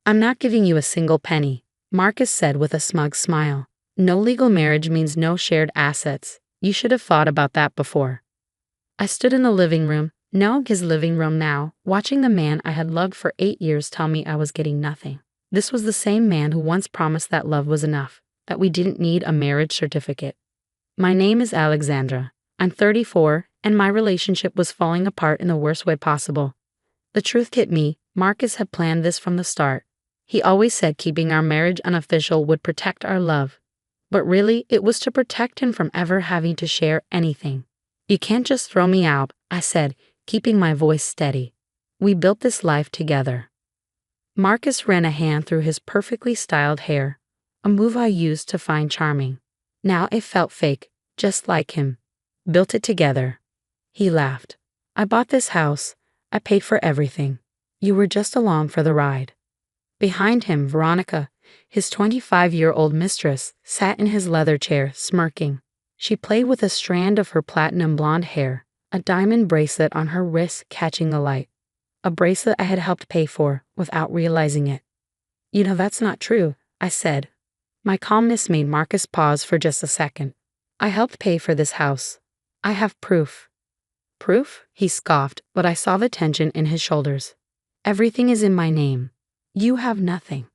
I'm not giving you a single penny, Marcus said with a smug smile. No legal marriage means no shared assets. You should have thought about that before. I stood in the living room, no, his living room now, watching the man I had loved for 8 years tell me I was getting nothing. This was the same man who once promised that love was enough, that we didn't need a marriage certificate. My name is Alexandra. I'm 34, and my relationship was falling apart in the worst way possible. The truth hit me, Marcus had planned this from the start. He always said keeping our marriage unofficial would protect our love. But really, it was to protect him from ever having to share anything. You can't just throw me out, I said, keeping my voice steady. We built this life together. Marcus ran a hand through his perfectly styled hair, a move I used to find charming. Now it felt fake, just like him. Built it together. He laughed. I bought this house. I paid for everything. You were just along for the ride. Behind him, Veronica, his 25-year-old mistress, sat in his leather chair, smirking. She played with a strand of her platinum blonde hair, a diamond bracelet on her wrist catching the light. A bracelet I had helped pay for, without realizing it. You know, that's not true, I said. My calmness made Marcus pause for just a second. I helped pay for this house. I have proof. Proof? He scoffed, but I saw the tension in his shoulders. Everything is in my name. You have nothing.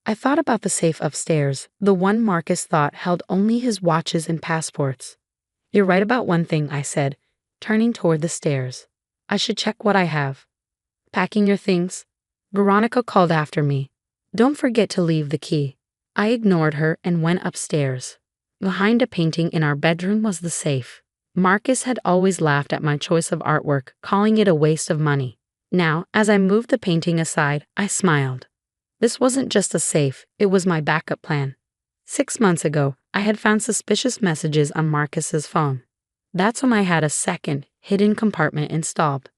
I thought about the safe upstairs, the one Marcus thought held only his watches and passports. You're right about one thing, I said, turning toward the stairs. I should check what I have. Packing your things? Veronica called after me. Don't forget to leave the key. I ignored her and went upstairs. Behind a painting in our bedroom was the safe. Marcus had always laughed at my choice of artwork, calling it a waste of money. Now, as I moved the painting aside, I smiled. This wasn't just a safe, it was my backup plan. 6 months ago, I had found suspicious messages on Marcus's phone. That's when I had a second, hidden compartment installed.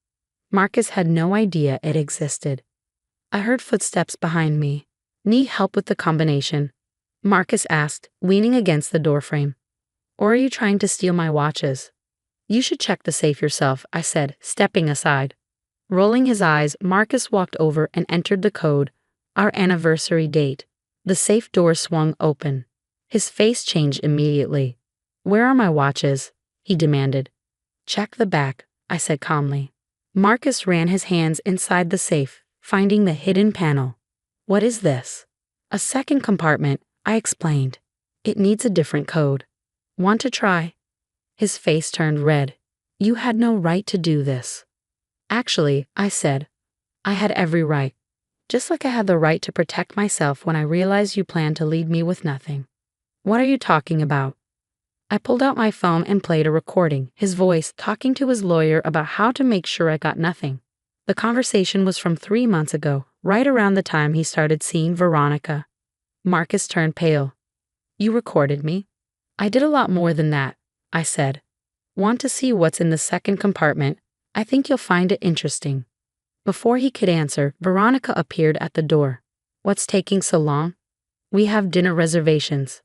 Marcus had no idea it existed. I heard footsteps behind me. Need help with the combination? Marcus asked, leaning against the doorframe. Or are you trying to steal my watches? You should check the safe yourself, I said, stepping aside. Rolling his eyes, Marcus walked over and entered the code, our anniversary date. The safe door swung open. His face changed immediately. Where are my watches? He demanded. Check the back, I said calmly. Marcus ran his hands inside the safe, finding the hidden panel. What is this? A second compartment, I explained. It needs a different code. Want to try? His face turned red. You had no right to do this. Actually, I said, I had every right. Just like I had the right to protect myself when I realized you planned to leave me with nothing. What are you talking about? I pulled out my phone and played a recording, his voice talking to his lawyer about how to make sure I got nothing. The conversation was from 3 months ago, right around the time he started seeing Veronica. Marcus turned pale. You recorded me? I did a lot more than that, I said. Want to see what's in the second compartment? I think you'll find it interesting. Before he could answer, Veronica appeared at the door. What's taking so long? We have dinner reservations.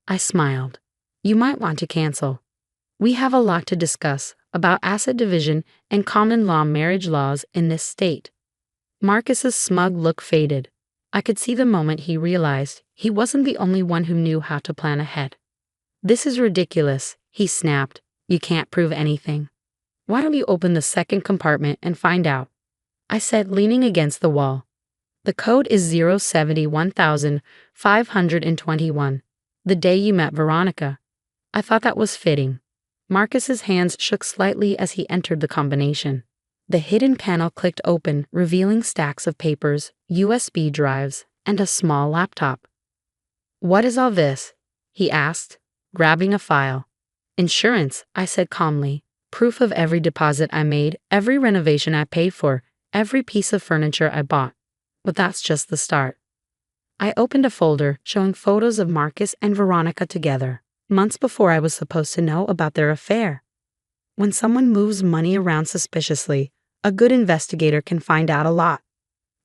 I smiled. You might want to cancel. We have a lot to discuss about asset division and common law marriage laws in this state. Marcus's smug look faded. I could see the moment he realized he wasn't the only one who knew how to plan ahead. This is ridiculous, he snapped. You can't prove anything. Why don't you open the second compartment and find out? I said, leaning against the wall. The code is 071521, the day you met Veronica. I thought that was fitting. Marcus's hands shook slightly as he entered the combination. The hidden panel clicked open, revealing stacks of papers, USB drives, and a small laptop. What is all this? He asked, grabbing a file. Insurance, I said calmly. Proof of every deposit I made, every renovation I paid for, every piece of furniture I bought. But that's just the start. I opened a folder showing photos of Marcus and Veronica together, months before I was supposed to know about their affair. When someone moves money around suspiciously, a good investigator can find out a lot.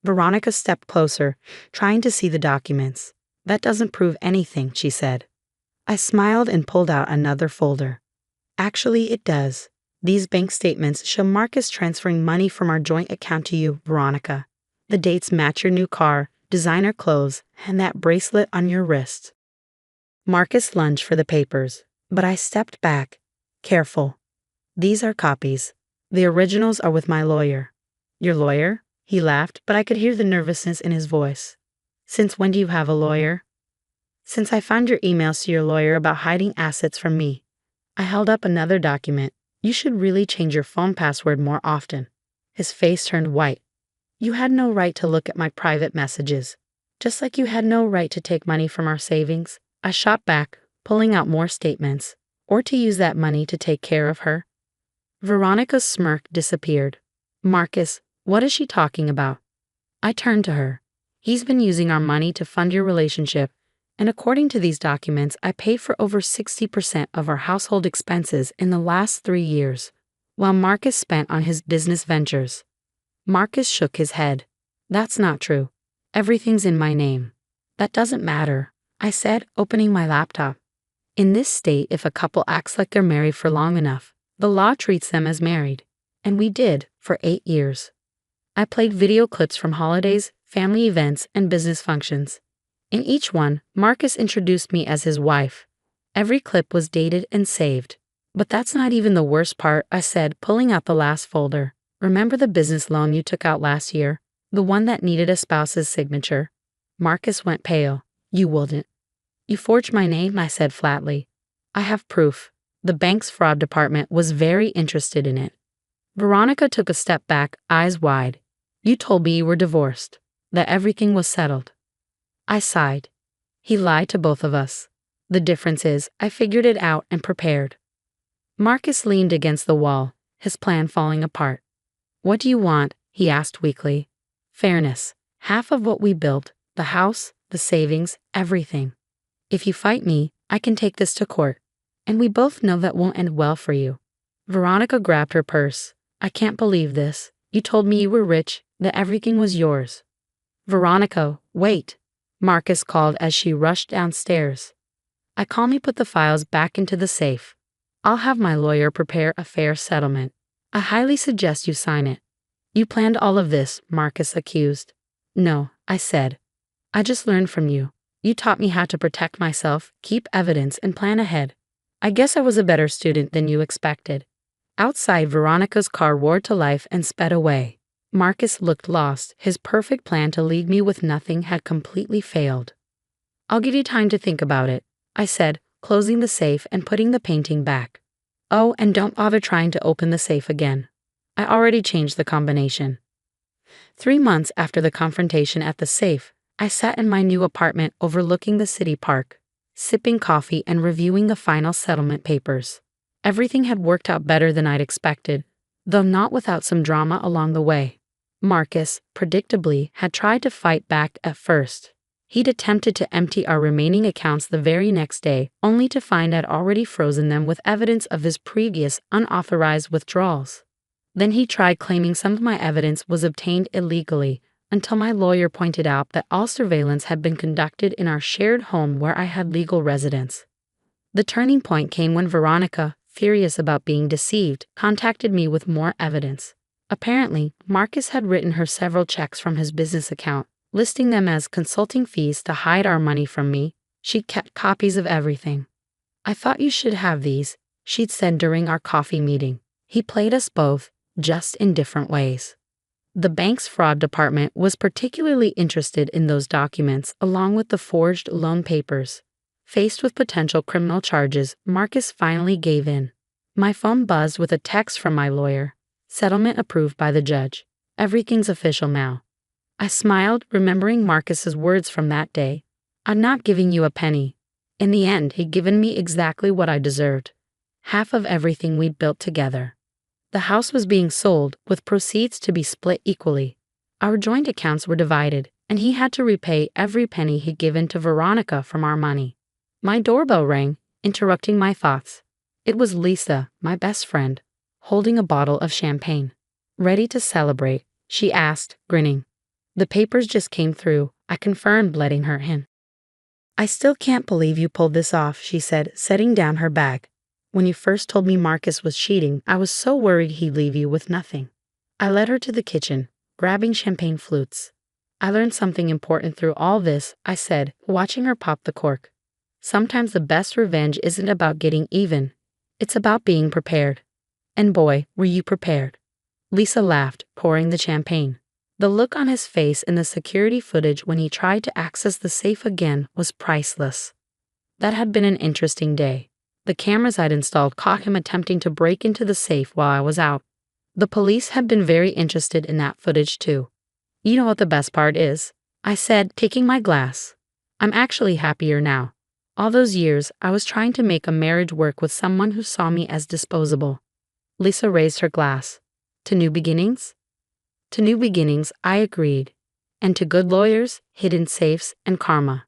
Veronica stepped closer, trying to see the documents. That doesn't prove anything, she said. I smiled and pulled out another folder. Actually, it does. These bank statements show Marcus transferring money from our joint account to you, Veronica. The dates match your new car, designer clothes, and that bracelet on your wrist. Marcus lunged for the papers, but I stepped back. Careful. These are copies. The originals are with my lawyer. Your lawyer? He laughed, but I could hear the nervousness in his voice. Since when do you have a lawyer? Since I found your emails to your lawyer about hiding assets from me. I held up another document. You should really change your phone password more often. His face turned white. You had no right to look at my private messages. Just like you had no right to take money from our savings. I shot back, pulling out more statements. Or to use that money to take care of her. Veronica's smirk disappeared. Marcus, what is she talking about? I turned to her. He's been using our money to fund your relationship, and according to these documents, I paid for over 60% of our household expenses in the last 3 years, while Marcus spent on his business ventures. Marcus shook his head. That's not true. Everything's in my name. That doesn't matter, I said, opening my laptop. In this state, if a couple acts like they're married for long enough, the law treats them as married. And we did, for 8 years. I played video clips from holidays, family events, and business functions. In each one, Marcus introduced me as his wife. Every clip was dated and saved. But that's not even the worst part, I said, pulling out the last folder. Remember the business loan you took out last year? The one that needed a spouse's signature? Marcus went pale. You wouldn't. You forged my name, I said flatly. I have proof. The bank's fraud department was very interested in it. Veronica took a step back, eyes wide. You told me you were divorced, that everything was settled. I sighed. He lied to both of us. The difference is, I figured it out and prepared. Marcus leaned against the wall, his plan falling apart. What do you want? He asked weakly. Fairness. Half of what we built, the house, the savings, everything. If you fight me, I can take this to court. And we both know that won't end well for you. Veronica grabbed her purse. I can't believe this. You told me you were rich, that everything was yours. Veronica, wait, Marcus called as she rushed downstairs. I calmly put the files back into the safe. I'll have my lawyer prepare a fair settlement. I highly suggest you sign it. You planned all of this, Marcus accused. No, I said. I just learned from you. You taught me how to protect myself, keep evidence, and plan ahead. I guess I was a better student than you expected. Outside, Veronica's car roared to life and sped away. Marcus looked lost. His perfect plan to leave me with nothing had completely failed. I'll give you time to think about it, I said, closing the safe and putting the painting back. Oh, and don't bother trying to open the safe again. I already changed the combination. 3 months after the confrontation at the safe, I sat in my new apartment overlooking the city park, sipping coffee and reviewing the final settlement papers. Everything had worked out better than I'd expected, though not without some drama along the way. Marcus, predictably, had tried to fight back at first. He'd attempted to empty our remaining accounts the very next day, only to find I'd already frozen them with evidence of his previous unauthorized withdrawals. Then he tried claiming some of my evidence was obtained illegally, until my lawyer pointed out that all surveillance had been conducted in our shared home where I had legal residence. The turning point came when Veronica, furious about being deceived, contacted me with more evidence. Apparently, Marcus had written her several checks from his business account, listing them as consulting fees to hide our money from me. She'd kept copies of everything. I thought you should have these, she'd said during our coffee meeting. He played us both, just in different ways. The bank's fraud department was particularly interested in those documents along with the forged loan papers. Faced with potential criminal charges, Marcus finally gave in. My phone buzzed with a text from my lawyer. Settlement approved by the judge. Everything's official now. I smiled, remembering Marcus's words from that day. I'm not giving you a penny. In the end, he'd given me exactly what I deserved. Half of everything we'd built together. The house was being sold, with proceeds to be split equally. Our joint accounts were divided, and he had to repay every penny he'd given to Veronica from our money. My doorbell rang, interrupting my thoughts. It was Lisa, my best friend, holding a bottle of champagne. Ready to celebrate, she asked, grinning. The papers just came through, I confirmed, letting her in. I still can't believe you pulled this off, she said, setting down her bag. When you first told me Marcus was cheating, I was so worried he'd leave you with nothing. I led her to the kitchen, grabbing champagne flutes. I learned something important through all this, I said, watching her pop the cork. Sometimes the best revenge isn't about getting even. It's about being prepared. And boy, were you prepared. Lisa laughed, pouring the champagne. The look on his face in the security footage when he tried to access the safe again was priceless. That had been an interesting day. The cameras I'd installed caught him attempting to break into the safe while I was out. The police had been very interested in that footage too. You know what the best part is? I said, taking my glass. I'm actually happier now. All those years, I was trying to make a marriage work with someone who saw me as disposable. Lisa raised her glass. To new beginnings? To new beginnings, I agreed. And to good lawyers, hidden safes, and karma.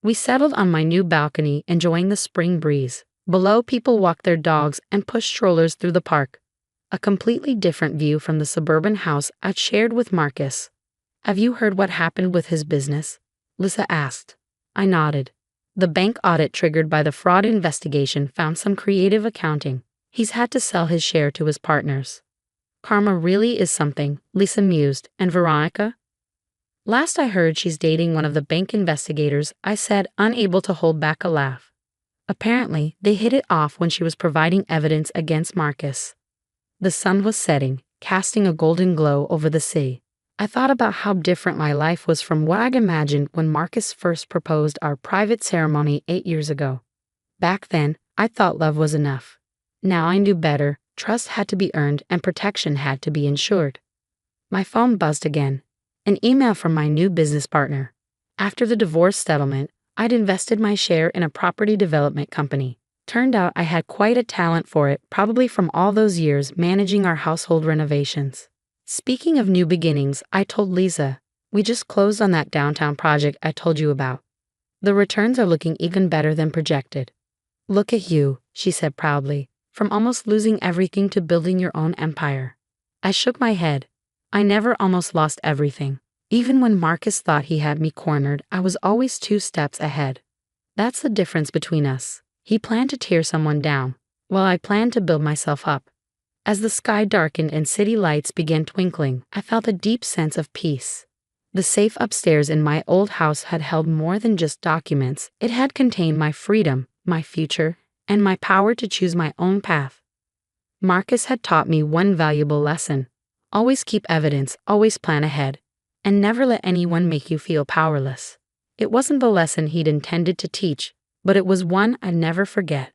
We settled on my new balcony, enjoying the spring breeze. Below, people walked their dogs and pushed strollers through the park. A completely different view from the suburban house I'd shared with Marcus. Have you heard what happened with his business? Lisa asked. I nodded. The bank audit triggered by the fraud investigation found some creative accounting. He's had to sell his share to his partners. Karma really is something, Lisa mused. And Veronica? Last I heard, she's dating one of the bank investigators, I said, unable to hold back a laugh. Apparently, they hit it off when she was providing evidence against Marcus. The sun was setting, casting a golden glow over the sea. I thought about how different my life was from what I'd imagined when Marcus first proposed our private ceremony 8 years ago. Back then, I thought love was enough. Now I knew better, trust had to be earned and protection had to be ensured. My phone buzzed again. An email from my new business partner. After the divorce settlement, I'd invested my share in a property development company. Turned out I had quite a talent for it, probably from all those years managing our household renovations. Speaking of new beginnings, I told Lisa, we just closed on that downtown project I told you about. The returns are looking even better than projected. Look at you, she said proudly, from almost losing everything to building your own empire. I shook my head. I never almost lost everything. Even when Marcus thought he had me cornered, I was always 2 steps ahead. That's the difference between us. He planned to tear someone down, while I planned to build myself up. As the sky darkened and city lights began twinkling, I felt a deep sense of peace. The safe upstairs in my old house had held more than just documents. It had contained my freedom, my future, and my power to choose my own path. Marcus had taught me one valuable lesson. Always keep evidence, always plan ahead, and never let anyone make you feel powerless. It wasn't the lesson he'd intended to teach, but it was one I'd never forget.